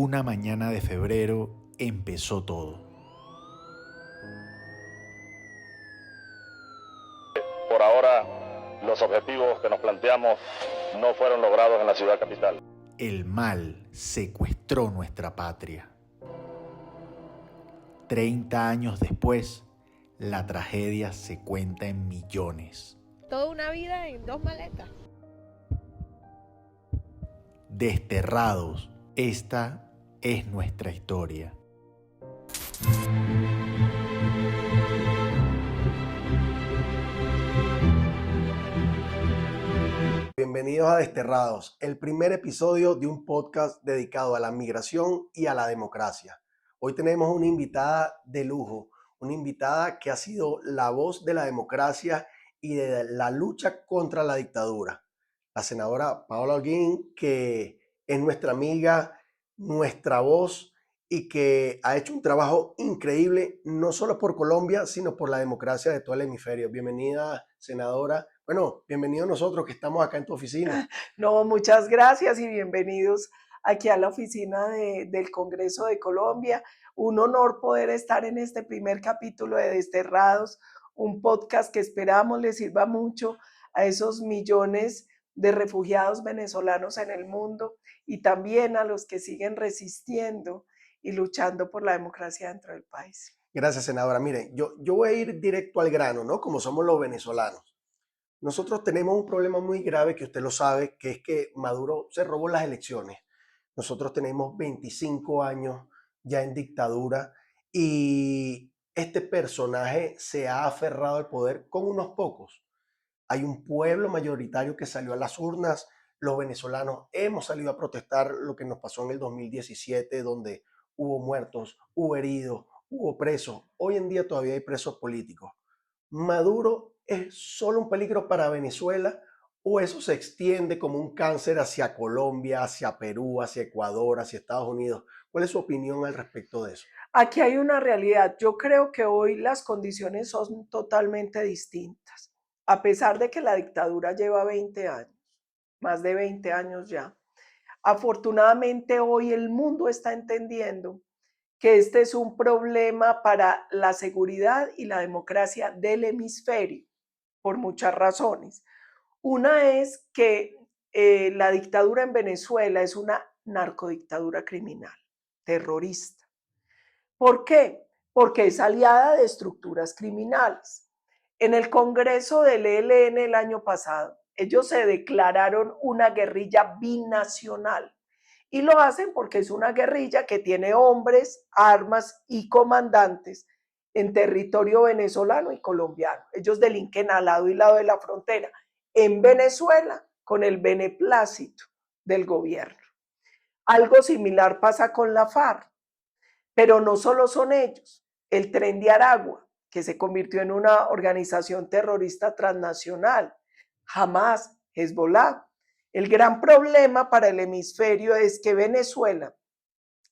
Una mañana de febrero empezó todo. Por ahora, los objetivos que nos planteamos no fueron logrados en la ciudad capital. El mal secuestró nuestra patria. 30 años después, la tragedia se cuenta en millones. Toda una vida en 2 maletas. Desterrados, esta es nuestra historia. Bienvenidos a Desterrados, el primer episodio de un podcast dedicado a la migración y a la democracia. Hoy tenemos una invitada de lujo, una invitada que ha sido la voz de la democracia y de la lucha contra la dictadura. La senadora Paola Holguín, que es nuestra amiga, nuestra voz y que ha hecho un trabajo increíble, no solo por Colombia, sino por la democracia de todo el hemisferio. Bienvenida, senadora. Bueno, bienvenidos nosotros que estamos acá en tu oficina. No, muchas gracias y bienvenidos aquí a la oficina del Congreso de Colombia. Un honor poder estar en este primer capítulo de Desterrados, un podcast que esperamos le sirva mucho a esos millones de refugiados venezolanos en el mundo y también a los que siguen resistiendo y luchando por la democracia dentro del país. Gracias, senadora. Mire, yo voy a ir directo al grano, ¿no? Como somos los venezolanos. Nosotros tenemos un problema muy grave que usted lo sabe, que es que Maduro se robó las elecciones. Nosotros tenemos 25 años ya en dictadura y este personaje se ha aferrado al poder con unos pocos. Hay un pueblo mayoritario que salió a las urnas. Los venezolanos hemos salido a protestar lo que nos pasó en el 2017, donde hubo muertos, hubo heridos, hubo presos. Hoy en día todavía hay presos políticos. ¿Maduro es solo un peligro para Venezuela o eso se extiende como un cáncer hacia Colombia, hacia Perú, hacia Ecuador, hacia Estados Unidos? ¿Cuál es su opinión al respecto de eso? Aquí hay una realidad. Yo creo que hoy las condiciones son totalmente distintas. A pesar de que la dictadura lleva 20 años, más de 20 años ya, afortunadamente hoy el mundo está entendiendo que este es un problema para la seguridad y la democracia del hemisferio, por muchas razones. Una es que la dictadura en Venezuela es una narcodictadura criminal, terrorista. ¿Por qué? Porque es aliada de estructuras criminales. En el Congreso del ELN el año pasado, ellos se declararon una guerrilla binacional y lo hacen porque es una guerrilla que tiene hombres, armas y comandantes en territorio venezolano y colombiano. Ellos delinquen al lado y lado de la frontera en Venezuela con el beneplácito del gobierno. Algo similar pasa con la FARC. Pero no solo son ellos. El Tren de Aragua, que se convirtió en una organización terrorista transnacional, Hamas, Hezbollah. El gran problema para el hemisferio es que Venezuela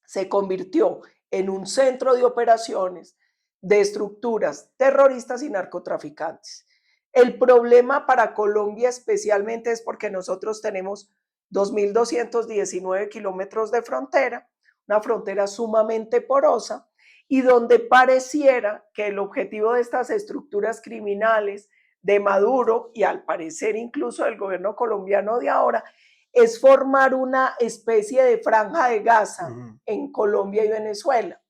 se convirtió en un centro de operaciones de estructuras terroristas y narcotraficantes. El problema para Colombia especialmente es porque nosotros tenemos 2.219 kilómetros de frontera, una frontera sumamente porosa y donde pareciera que el objetivo de estas estructuras criminales de Maduro y al parecer incluso del gobierno colombiano de ahora es formar una especie de franja de Gaza en Colombia y Venezuela.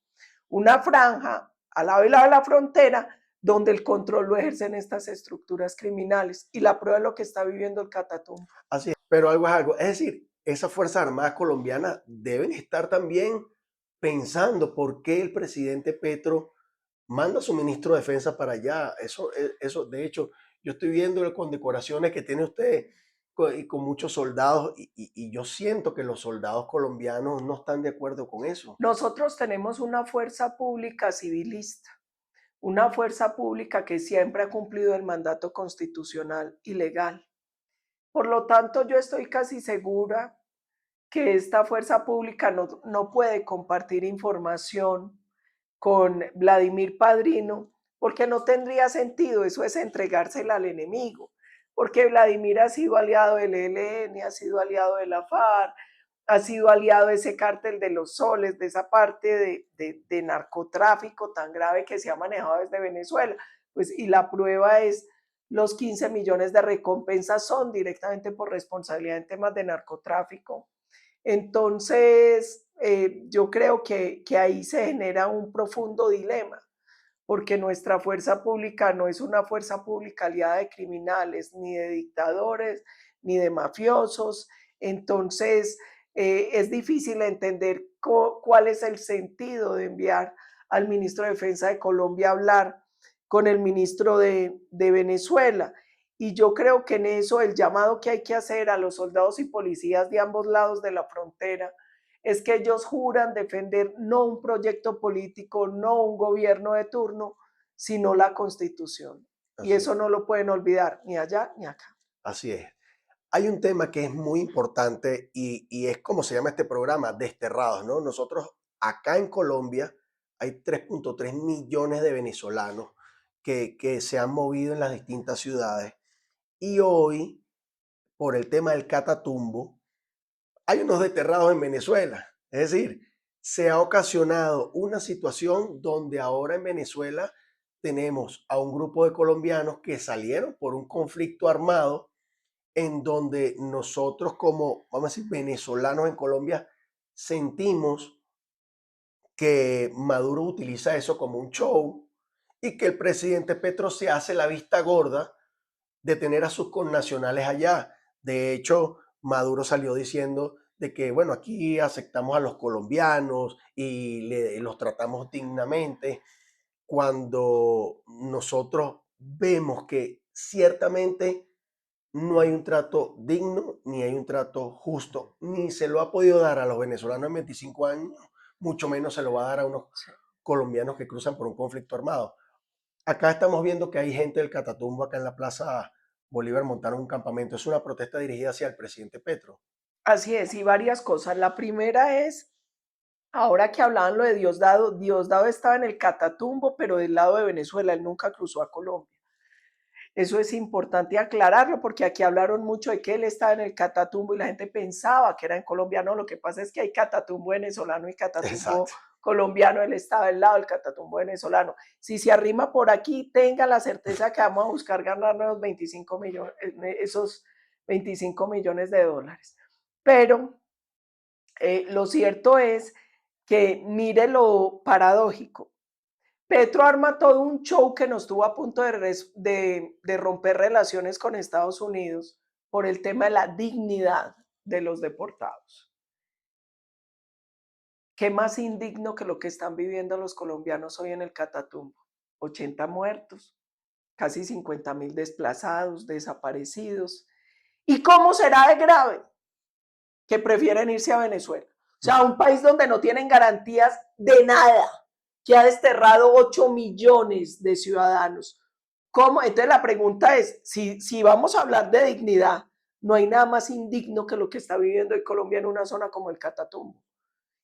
Una franja al lado y lado de la frontera donde el control lo ejercen estas estructuras criminales y la prueba es lo que está viviendo el Catatumbo. Así es, pero algo es algo. Es decir, esas Fuerzas Armadas colombianas deben estar también pensando por qué el presidente Petro manda a su ministro de Defensa para allá. Eso, de hecho, yo estoy viendo las condecoraciones que tiene usted con muchos soldados y yo siento que los soldados colombianos no están de acuerdo con eso. Nosotros tenemos una fuerza pública civilista, una fuerza pública que siempre ha cumplido el mandato constitucional y legal. Por lo tanto, yo estoy casi segura que esta fuerza pública no puede compartir información con Vladimir Padrino, porque no tendría sentido, eso es entregársela al enemigo, porque Vladimir ha sido aliado del ELN, ha sido aliado de la FARC, ha sido aliado de ese cártel de los soles, de esa parte de narcotráfico tan grave que se ha manejado desde Venezuela. Pues, y la prueba es los 15 millones de recompensas son directamente por responsabilidad en temas de narcotráfico. Entonces, yo creo que ahí se genera un profundo dilema, porque nuestra fuerza pública no es una fuerza pública aliada de criminales, ni de dictadores, ni de mafiosos. Entonces, es difícil entender cuál es el sentido de enviar al ministro de Defensa de Colombia a hablar con el ministro de Venezuela. Y yo creo que en eso el llamado que hay que hacer a los soldados y policías de ambos lados de la frontera es que ellos juran defender no un proyecto político, no un gobierno de turno, sino la Constitución. Y eso no lo pueden olvidar ni allá ni acá. Así es. Hay un tema que es muy importante y es como se llama este programa, Desterrados, ¿no? Nosotros acá en Colombia hay 3.3 millones de venezolanos que se han movido en las distintas ciudades y hoy, por el tema del Catatumbo, hay unos desterrados en Venezuela. Es decir, se ha ocasionado una situación donde ahora en Venezuela tenemos a un grupo de colombianos que salieron por un conflicto armado en donde nosotros como, vamos a decir, venezolanos en Colombia, sentimos que Maduro utiliza eso como un show y que el presidente Petro se hace la vista gorda de tener a sus connacionales allá. De hecho, Maduro salió diciendo de que, bueno, aquí aceptamos a los colombianos y los tratamos dignamente, cuando nosotros vemos que ciertamente no hay un trato digno, ni hay un trato justo, ni se lo ha podido dar a los venezolanos en 25 años, mucho menos se lo va a dar a unos colombianos que cruzan por un conflicto armado. Acá estamos viendo que hay gente del Catatumbo, acá en la Plaza Bolívar montaron un campamento. Es una protesta dirigida hacia el presidente Petro. Así es, y varias cosas. La primera es, ahora que hablaban lo de Diosdado estaba en el Catatumbo, pero del lado de Venezuela, él nunca cruzó a Colombia. Eso es importante aclararlo porque aquí hablaron mucho de que él estaba en el Catatumbo y la gente pensaba que era en Colombia. No, lo que pasa es que hay Catatumbo venezolano y Catatumbo Exacto. colombiano. Él estaba del lado del Catatumbo venezolano. Si se arrima por aquí, tenga la certeza que vamos a buscar ganarnos 25 millones, esos 25 millones de dólares. Pero lo cierto es que mire lo paradójico. Petro arma todo un show que nos tuvo a punto de romper relaciones con Estados Unidos por el tema de la dignidad de los deportados. ¿Qué más indigno que lo que están viviendo los colombianos hoy en el Catatumbo? 80 muertos, casi 50.000 desplazados, desaparecidos. ¿Y cómo será de grave que prefieren irse a Venezuela? O sea, un país donde no tienen garantías de nada, que ha desterrado 8 millones de ciudadanos. ¿Cómo? Entonces la pregunta es, si vamos a hablar de dignidad, no hay nada más indigno que lo que está viviendo hoy Colombia en una zona como el Catatumbo.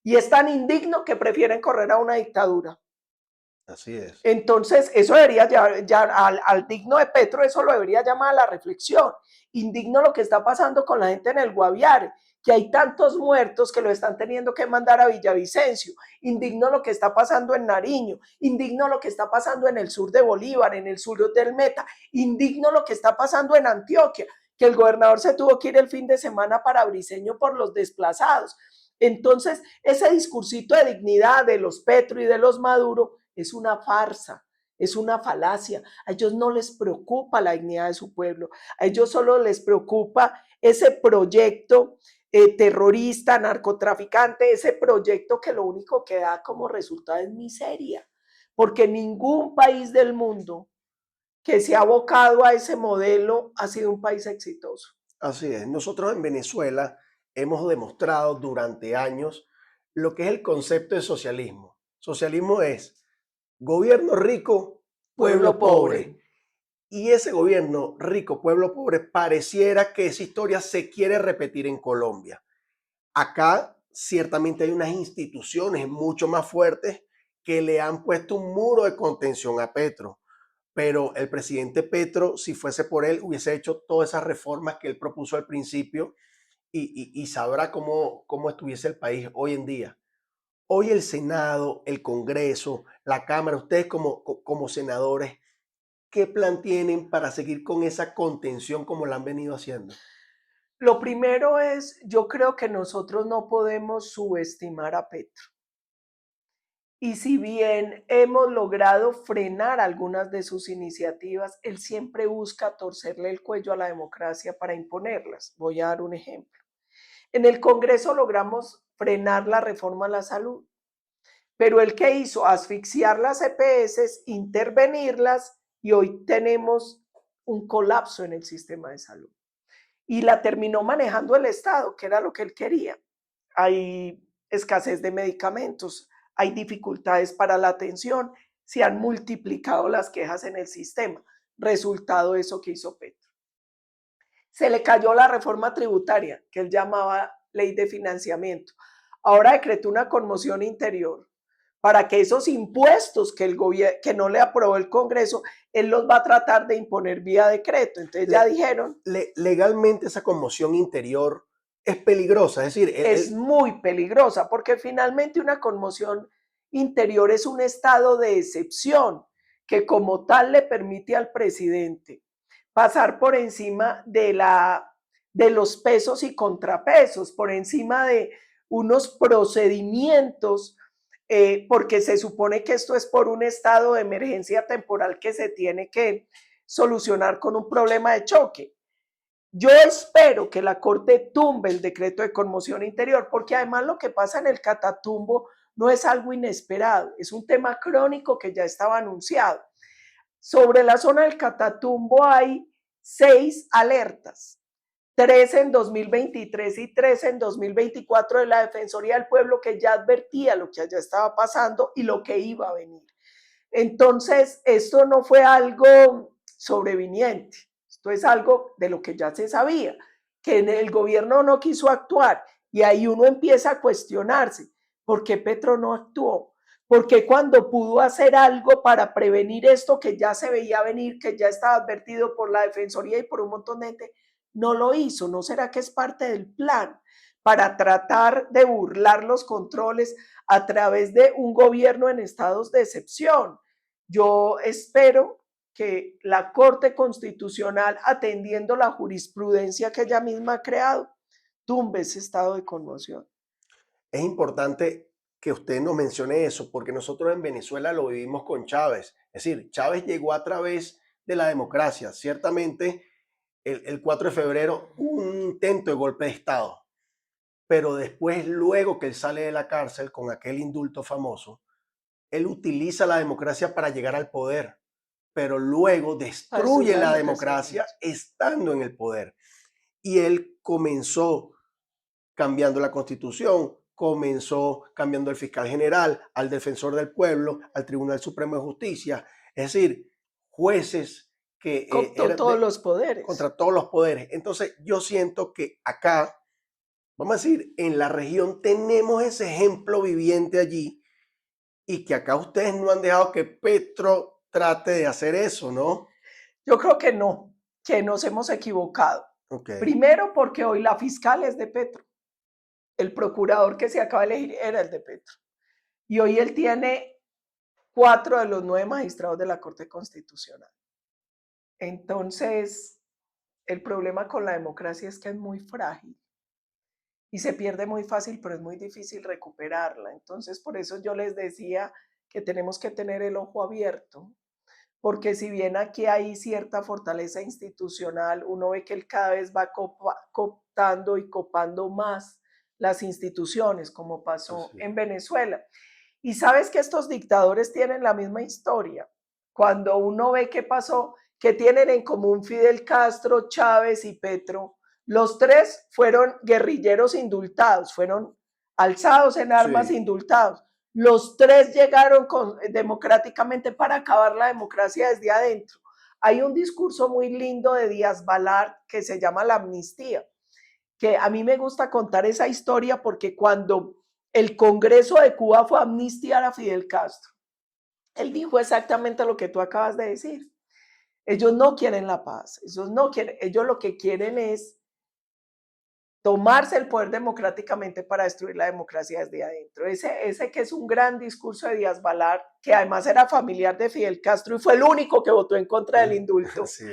Y es tan indigno que prefieren correr a una dictadura. Así es. Entonces, eso debería ya al digno de Petro, eso lo debería llamar a la reflexión. Indigno lo que está pasando con la gente en el Guaviare, que hay tantos muertos que lo están teniendo que mandar a Villavicencio. Indigno lo que está pasando en Nariño. Indigno lo que está pasando en el sur de Bolívar, en el sur del Meta. Indigno lo que está pasando en Antioquia, que el gobernador se tuvo que ir el fin de semana para Briceño por los desplazados. Entonces, ese discursito de dignidad de los Petro y de los Maduro es una farsa, es una falacia. A ellos no les preocupa la dignidad de su pueblo, a ellos solo les preocupa ese proyecto terrorista, narcotraficante, ese proyecto que lo único que da como resultado es miseria, porque ningún país del mundo que se ha abocado a ese modelo ha sido un país exitoso. Así es. Nosotros en Venezuela hemos demostrado durante años lo que es el concepto de socialismo. Socialismo es gobierno rico, pueblo pobre. Y ese gobierno rico, pueblo pobre, pareciera que esa historia se quiere repetir en Colombia. Acá ciertamente hay unas instituciones mucho más fuertes que le han puesto un muro de contención a Petro. Pero el presidente Petro, si fuese por él, hubiese hecho todas esas reformas que él propuso al principio y sabrá cómo estuviese el país hoy en día. Hoy el Senado, el Congreso, la Cámara, ustedes como senadores, ¿qué plan tienen para seguir con esa contención como la han venido haciendo? Lo primero es, yo creo que nosotros no podemos subestimar a Petro. Y si bien hemos logrado frenar algunas de sus iniciativas, él siempre busca torcerle el cuello a la democracia para imponerlas. Voy a dar un ejemplo. En el Congreso logramos frenar la reforma a la salud, pero el que hizo asfixiar las EPS, intervenirlas y hoy tenemos un colapso en el sistema de salud. Y la terminó manejando el Estado, que era lo que él quería. Hay escasez de medicamentos, hay dificultades para la atención, se han multiplicado las quejas en el sistema. Resultado de eso que hizo Petro. Se le cayó la reforma tributaria, que él llamaba ley de financiamiento. Ahora decretó una conmoción interior para que esos impuestos que no le aprobó el Congreso, él los va a tratar de imponer vía decreto. Entonces ya dijeron... Legalmente esa conmoción interior es peligrosa, es decir... Es muy peligrosa porque finalmente una conmoción interior es un estado de excepción que como tal le permite al presidente pasar por encima de los pesos y contrapesos, por encima de unos procedimientos, porque se supone que esto es por un estado de emergencia temporal que se tiene que solucionar con un problema de choque. Yo espero que la Corte tumbe el decreto de conmoción interior, porque además lo que pasa en el Catatumbo no es algo inesperado, es un tema crónico que ya estaba anunciado. Sobre la zona del Catatumbo hay 6 alertas, 3 en 2023 y 3 en 2024 de la Defensoría del Pueblo, que ya advertía lo que allá estaba pasando y lo que iba a venir. Entonces, esto no fue algo sobreviniente, esto es algo de lo que ya se sabía, que el gobierno no quiso actuar y ahí uno empieza a cuestionarse, ¿por qué Petro no actuó? ¿Por qué cuando pudo hacer algo para prevenir esto que ya se veía venir, que ya estaba advertido por la Defensoría y por un montón de gente, no lo hizo? ¿No será que es parte del plan para tratar de burlar los controles a través de un gobierno en estados de excepción? Yo espero que la Corte Constitucional, atendiendo la jurisprudencia que ella misma ha creado, tumbe ese estado de conmoción. Es importante que usted nos mencione eso, porque nosotros en Venezuela lo vivimos con Chávez. Es decir, Chávez llegó a través de la democracia. Ciertamente, el 4 de febrero, un intento de golpe de Estado. Pero después, luego que él sale de la cárcel con aquel indulto famoso, él utiliza la democracia para llegar al poder, pero luego destruye la democracia estando en el poder. Y él comenzó cambiando la Constitución, comenzó cambiando el fiscal general, al defensor del pueblo, al Tribunal Supremo de Justicia, es decir, jueces que... Contra todos los poderes. Contra todos los poderes. Entonces yo siento que acá, vamos a decir, en la región tenemos ese ejemplo viviente allí y que acá ustedes no han dejado que Petro trate de hacer eso, ¿no? Yo creo que no, que nos hemos equivocado. Okay. Primero porque hoy la fiscal es de Petro. El procurador que se acaba de elegir era el de Petro. Y hoy él tiene 4 de los 9 magistrados de la Corte Constitucional. Entonces, el problema con la democracia es que es muy frágil y se pierde muy fácil, pero es muy difícil recuperarla. Entonces, por eso yo les decía que tenemos que tener el ojo abierto, porque si bien aquí hay cierta fortaleza institucional, uno ve que él cada vez va cooptando y copando más las instituciones, como pasó en Venezuela. Y sabes que estos dictadores tienen la misma historia. Cuando uno ve qué pasó, que tienen en común Fidel Castro, Chávez y Petro, los 3 fueron guerrilleros indultados, fueron alzados en armas indultados. Los 3 llegaron democráticamente para acabar la democracia desde adentro. Hay un discurso muy lindo de Díaz Balart que se llama La Amnistía, que a mí me gusta contar esa historia porque cuando el Congreso de Cuba fue a amnistiar a Fidel Castro, él dijo exactamente lo que tú acabas de decir. Ellos no quieren la paz, ellos lo que quieren es tomarse el poder democráticamente para destruir la democracia desde adentro. Ese que es un gran discurso de Díaz Balart, que además era familiar de Fidel Castro y fue el único que votó en contra del indulto. Sí.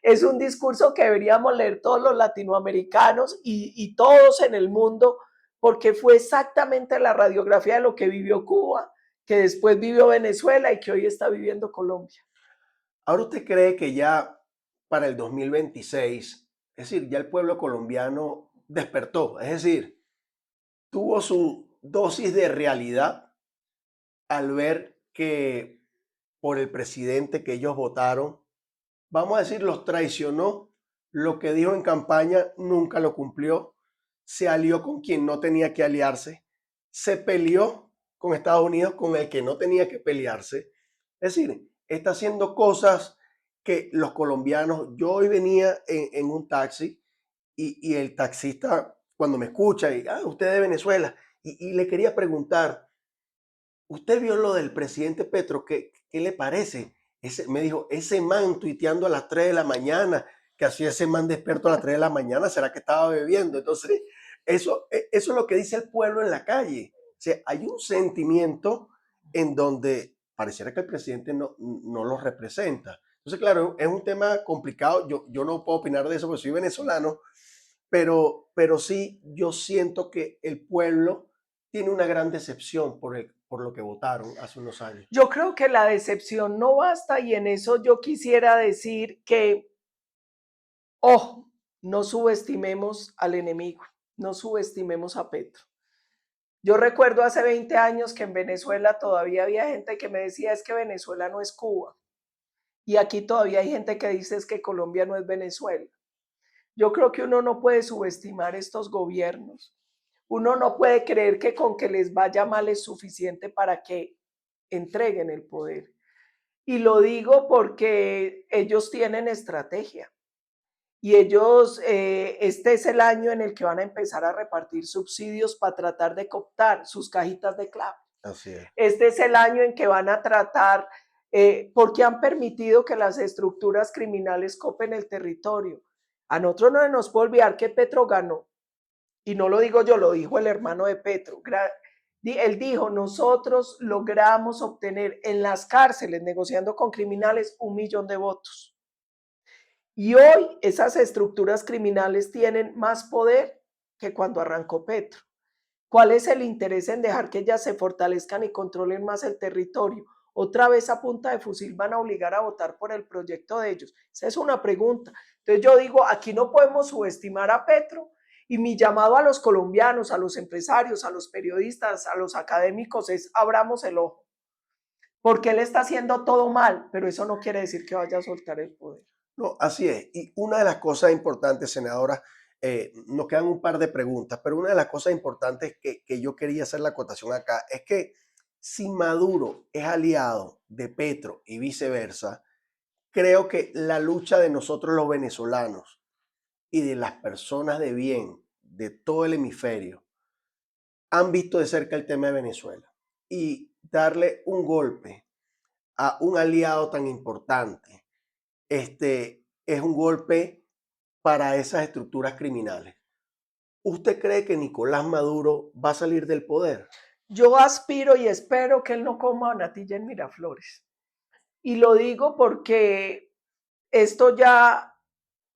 Es un discurso que deberíamos leer todos los latinoamericanos y todos en el mundo, porque fue exactamente la radiografía de lo que vivió Cuba, que después vivió Venezuela y que hoy está viviendo Colombia. Ahora, ¿usted cree que ya para el 2026, es decir, ya el pueblo colombiano despertó? Es decir, tuvo su dosis de realidad al ver que por el presidente que ellos votaron, vamos a decir, los traicionó, lo que dijo en campaña nunca lo cumplió, se alió con quien no tenía que aliarse, se peleó con Estados Unidos con el que no tenía que pelearse? Es decir, está haciendo cosas que los colombianos, yo hoy venía en un taxi y el taxista cuando me escucha y, usted es de Venezuela, y le quería preguntar, ¿usted vio lo del presidente Petro? ¿Qué le parece? Me dijo, ese man tuiteando a las 3 de la mañana, que hacía ese man despierto a las 3 de la mañana, ¿será que estaba bebiendo? Entonces, eso es lo que dice el pueblo en la calle. O sea, hay un sentimiento en donde pareciera que el presidente no lo representa. Entonces, claro, es un tema complicado. Yo no puedo opinar de eso porque soy venezolano, pero sí yo siento que el pueblo tiene una gran decepción por lo que votaron hace unos años. Yo creo que la decepción no basta y en eso yo quisiera decir que, ojo, no subestimemos al enemigo, no subestimemos a Petro. Yo recuerdo hace 20 años que en Venezuela todavía había gente que me decía es que Venezuela no es Cuba. Y aquí todavía hay gente que dice es que Colombia no es Venezuela. Yo creo que uno no puede subestimar estos gobiernos. Uno no puede creer que con que les vaya mal es suficiente para que entreguen el poder. Y lo digo porque ellos tienen estrategia. Y ellos, este es el año en el que van a empezar a repartir subsidios para tratar de cooptar sus cajitas de clave. Así es. Este es el año en que van a tratar, porque han permitido que las estructuras criminales copen el territorio. A nosotros no nos puede olvidar que Petro ganó. Y no lo digo yo, lo dijo el hermano de Petro. Él dijo, nosotros logramos obtener en las cárceles, negociando con criminales, 1 millón de votos. Y hoy esas estructuras criminales tienen más poder que cuando arrancó Petro. ¿Cuál es el interés en dejar que ellas se fortalezcan y controlen más el territorio? Otra vez a punta de fusil van a obligar a votar por el proyecto de ellos. Esa es una pregunta. Entonces yo digo, aquí no podemos subestimar a Petro y mi llamado a los colombianos, a los empresarios, a los periodistas, a los académicos es abramos el ojo. Porque él está haciendo todo mal, pero eso no quiere decir que vaya a soltar el poder. No, así es. Y una de las cosas importantes, senadora, nos quedan un par de preguntas, pero una de las cosas importantes que yo quería hacer la acotación acá es que si Maduro es aliado de Petro y viceversa, creo que la lucha de nosotros los venezolanos y de las personas de bien de todo el hemisferio han visto de cerca el tema de Venezuela y darle un golpe a un aliado tan importante es un golpe para esas estructuras criminales. ¿Usted cree que Nicolás Maduro va a salir del poder? Yo aspiro y espero que él no coma natilla en Miraflores. Y lo digo porque esto ya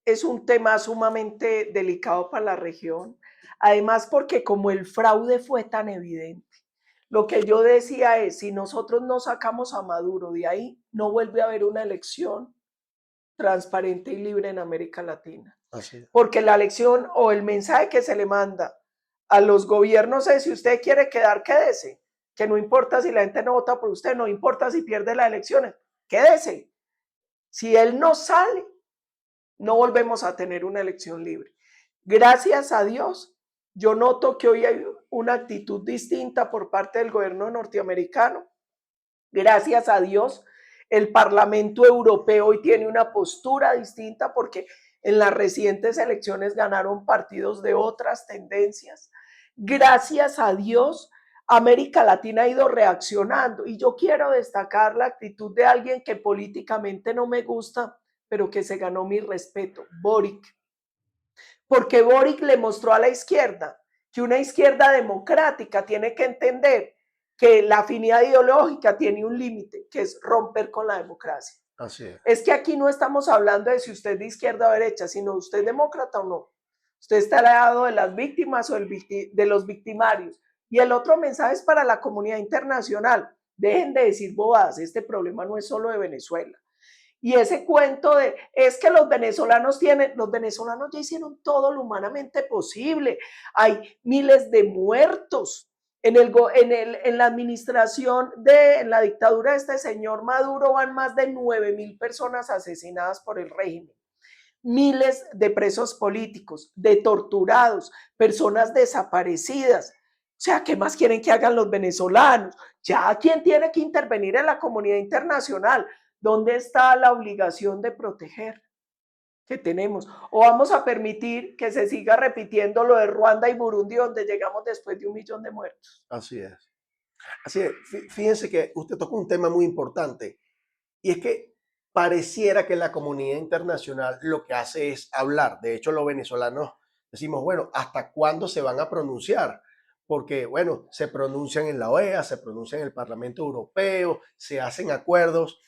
es un tema sumamente delicado para la región. Además, porque como el fraude fue tan evidente, lo que yo decía es, si nosotros no sacamos a Maduro de ahí, no vuelve a haber una elección transparente y libre en América Latina. Así. Porque la elección o el mensaje que se le manda a los gobiernos es, si usted quiere quedar, quédese, que no importa si la gente no vota por usted, no importa si pierde las elecciones, quédese. Si él no sale, no volvemos a tener una elección libre. Gracias a Dios, yo noto que hoy hay una actitud distinta por parte del gobierno norteamericano. Gracias a Dios, el Parlamento Europeo hoy tiene una postura distinta porque en las recientes elecciones ganaron partidos de otras tendencias. Gracias a Dios, América Latina ha ido reaccionando y yo quiero destacar la actitud de alguien que políticamente no me gusta, pero que se ganó mi respeto, Boric. porque Boric le mostró a la izquierda que una izquierda democrática tiene que entender que la afinidad ideológica tiene un límite, que es romper con la democracia. Así es. Es que aquí no estamos hablando de si usted es de izquierda o derecha, sino usted es demócrata o no. Usted está al lado de las víctimas o de los victimarios. Y el otro mensaje es para la comunidad internacional. Dejen de decir bobadas, este problema no es solo de Venezuela. Y ese cuento de, es que los venezolanos ya hicieron todo lo humanamente posible. Hay miles de muertos. En la administración en la dictadura de este señor Maduro van más de 9.000 personas asesinadas por el régimen. Miles de presos políticos, de torturados, personas desaparecidas. O sea, ¿qué más quieren que hagan los venezolanos? Ya, ¿quién tiene que intervenir en la comunidad internacional? ¿Dónde está la obligación de proteger que tenemos? ¿O vamos a permitir que se siga repitiendo lo de Ruanda y Burundi, donde llegamos después de 1 millón de muertos? Así es. Así es. Fíjense que usted tocó un tema muy importante y es que pareciera que la comunidad internacional lo que hace es hablar. De hecho, los venezolanos decimos, bueno, ¿hasta cuándo se van a pronunciar? Porque, bueno, se pronuncian en la OEA, se pronuncian en el Parlamento Europeo, se hacen acuerdos.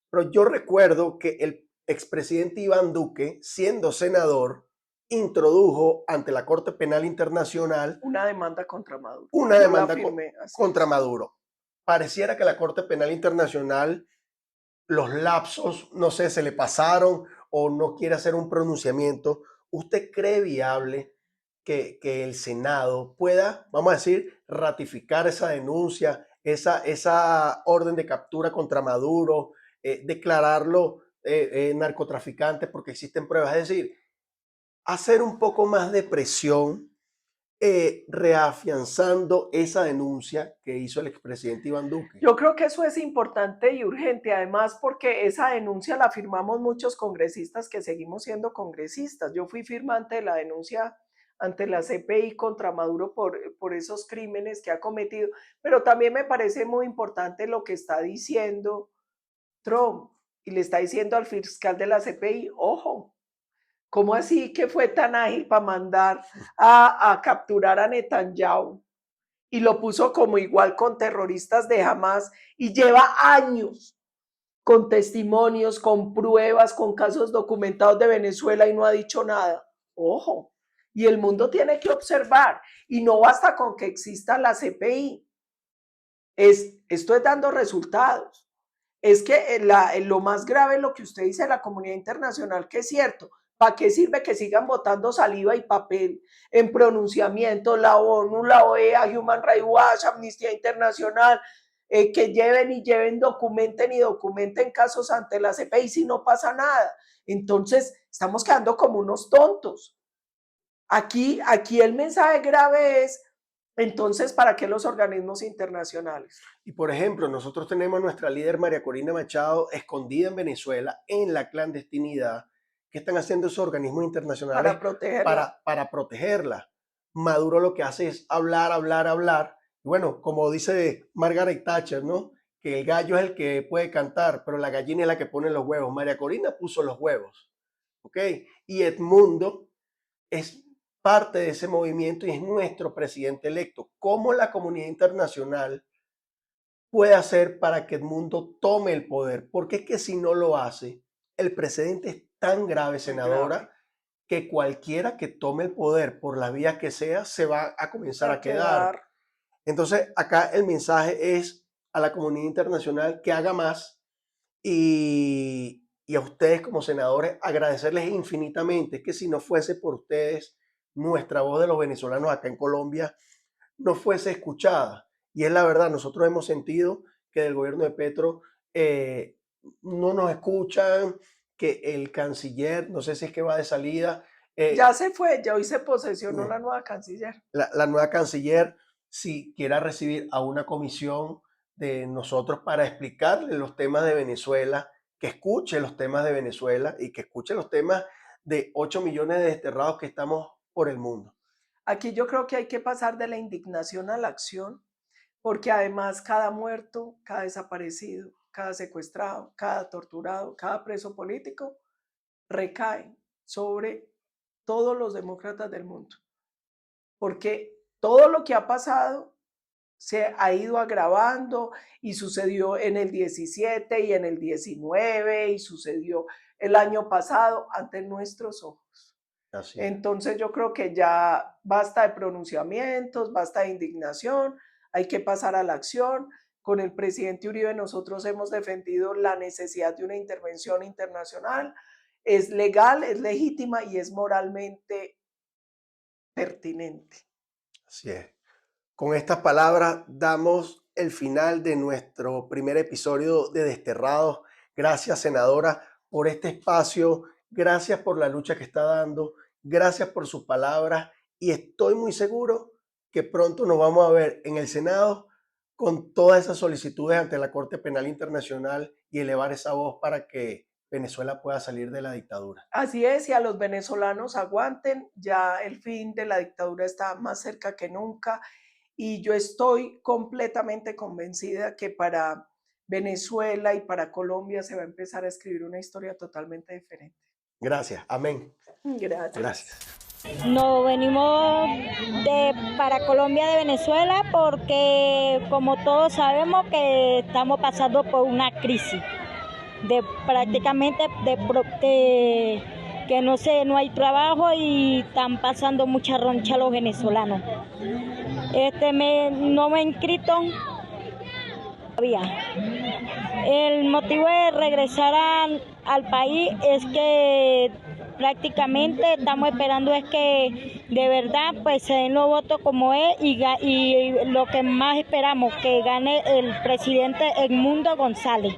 Pero yo recuerdo que el expresidente Iván Duque, siendo senador, introdujo ante la Corte Penal Internacional una demanda contra Maduro. Una demanda contra Maduro. Pareciera que la Corte Penal Internacional, los lapsos, no sé, se le pasaron o no quiere hacer un pronunciamiento. ¿Usted cree viable que el Senado pueda, vamos a decir, ratificar esa denuncia, esa orden de captura contra Maduro, declararlo narcotraficante porque existen pruebas? Es decir, hacer un poco más de presión, reafianzando esa denuncia que hizo el expresidente Iván Duque. Yo creo que eso es importante y urgente, además porque esa denuncia la firmamos muchos congresistas que seguimos siendo congresistas. Yo fui firmante de la denuncia ante la CPI contra Maduro por esos crímenes que ha cometido, pero también me parece muy importante lo que está diciendo Trump y le está diciendo al fiscal de la CPI, ojo, ¿cómo así que fue tan ágil para mandar a capturar a Netanyahu? Y lo puso como igual con terroristas de Hamas y lleva años con testimonios, con pruebas, con casos documentados de Venezuela y no ha dicho nada. Ojo, y el mundo tiene que observar y no basta con que exista la CPI. Esto es dando resultados. Es que lo más grave es lo que usted dice de la comunidad internacional, que es cierto. ¿Para qué sirve que sigan botando saliva y papel en pronunciamiento la ONU, la OEA, Human Rights Watch, Amnistía Internacional, que lleven, documenten casos ante la CPI si no pasa nada? Entonces, estamos quedando como unos tontos. Aquí el mensaje grave es, entonces, ¿para qué los organismos internacionales? Y por ejemplo, nosotros tenemos a nuestra líder María Corina Machado escondida en Venezuela, en la clandestinidad. ¿Qué están haciendo esos organismos internacionales para protegerla? Maduro lo que hace es hablar, hablar, hablar. Y bueno, como dice Margaret Thatcher, ¿no? Que el gallo es el que puede cantar, pero la gallina es la que pone los huevos. María Corina puso los huevos, ¿ok? Y Edmundo es parte de ese movimiento y es nuestro presidente electo. ¿Cómo la comunidad internacional puede hacer para que Edmundo tome el poder? Porque es que si no lo hace, el precedente es tan grave, senadora, que cualquiera que tome el poder por la vía que sea, se va a comenzar a quedar. Entonces, acá el mensaje es a la comunidad internacional que haga más y a ustedes como senadores agradecerles infinitamente. Es que si no fuese por ustedes, nuestra voz de los venezolanos acá en Colombia no fuese escuchada. Y es la verdad, nosotros hemos sentido que del gobierno de Petro no nos escuchan, que el canciller, no sé si es que va de salida. Ya se fue, ya hoy se posesionó la nueva canciller. La nueva canciller, si quiera recibir a una comisión de nosotros para explicarle los temas de Venezuela, que escuche los temas de Venezuela y que escuche los temas de 8 millones de desterrados que estamos por el mundo. Aquí yo creo que hay que pasar de la indignación a la acción, porque además cada muerto, cada desaparecido, cada secuestrado, cada torturado, cada preso político recae sobre todos los demócratas del mundo, porque todo lo que ha pasado se ha ido agravando y sucedió en el 17 y en el 19 y sucedió el año pasado ante nuestros ojos. Así es. Entonces yo creo que ya basta de pronunciamientos, basta de indignación, hay que pasar a la acción. Con el presidente Uribe nosotros hemos defendido la necesidad de una intervención internacional. Es legal, es legítima y es moralmente pertinente. Así es. Con estas palabras damos el final de nuestro primer episodio de Desterrados. Gracias, senadora, por este espacio. Gracias por la lucha que está dando. Gracias por sus palabras. Y estoy muy seguro que pronto nos vamos a ver en el Senado con todas esas solicitudes ante la Corte Penal Internacional y elevar esa voz para que Venezuela pueda salir de la dictadura. Así es, y a los venezolanos aguanten. Ya el fin de la dictadura está más cerca que nunca. Y yo estoy completamente convencida que para Venezuela y para Colombia se va a empezar a escribir una historia totalmente diferente. Gracias. Amén. Gracias. Gracias. Nos venimos para Colombia de Venezuela porque, como todos sabemos, que estamos pasando por una crisis prácticamente que no hay trabajo y están pasando mucha roncha los venezolanos. No me he inscrito todavía. El motivo de regresar al país es que prácticamente estamos esperando es que de verdad pues se den los votos como es y lo que más esperamos, que gane el presidente Edmundo González.